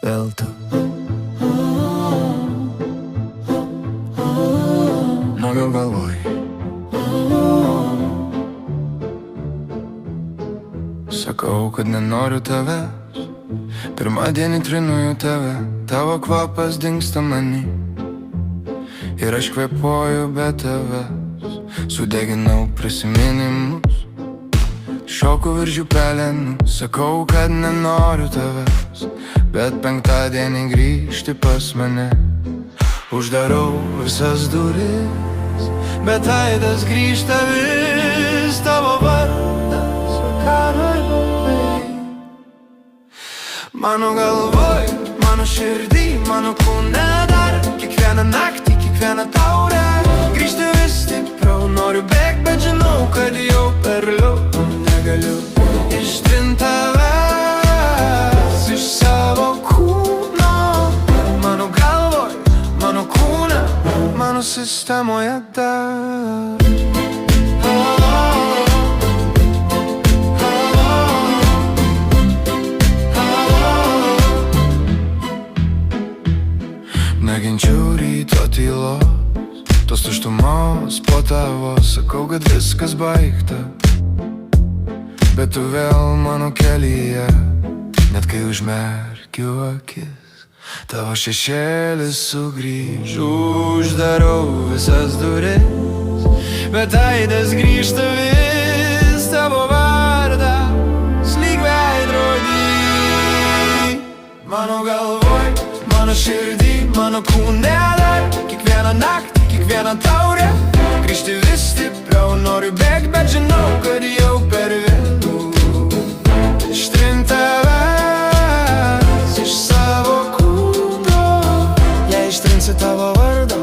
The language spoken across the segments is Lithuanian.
vėl tu. Nuogiau galvoj. Sakau, kad nenoriu tavęs, pirmadienį trinuoju tave, tavo kvapas dingsta many. Ir aš kvėpuoju be tavęs, sudeginau prisiminimus, šoku virš jų pelenų. Sakau, kad nenoriu tavęs, bet penktadienį grįžti pas mane. Uždarau visas duris, bet aidas grįžta vis, tavo vardas vakarai. Mano galvoj, mano širdį, mano kūne dar kiekvieną naktį, kiekvieną taurę grįžti vis stipriau. Noriu bėgt, bet žinau, kad jau per liūd. Negaliu ištrint tavęs iš savo kūno. Mano galvoj, mano kūne, mano sistemoje dar. Neginčiau ryto tylos, tos tuštumos po tavo. Sakau, kad viskas baigta, bet tu vėl mano kelyje. Net kai užmerkiu akis, tavo šešėlis sugrįž. Uždarau visas duris, bet aidas grįžta vis, tavo vardas lyg veidrodį. Mano galvoj, mano širdį, mano kūne dar kiekvieną naktį, kiekvieną taurę grįžti vis stipriau. Noriu bėgt, bet žinau, kad jau per vėlu ištrint tavęs iš savo kūno. Jei ištrinsiu tavo vardą,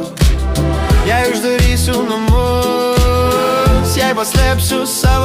jei uždarysiu namus, jei paslėpsiu savo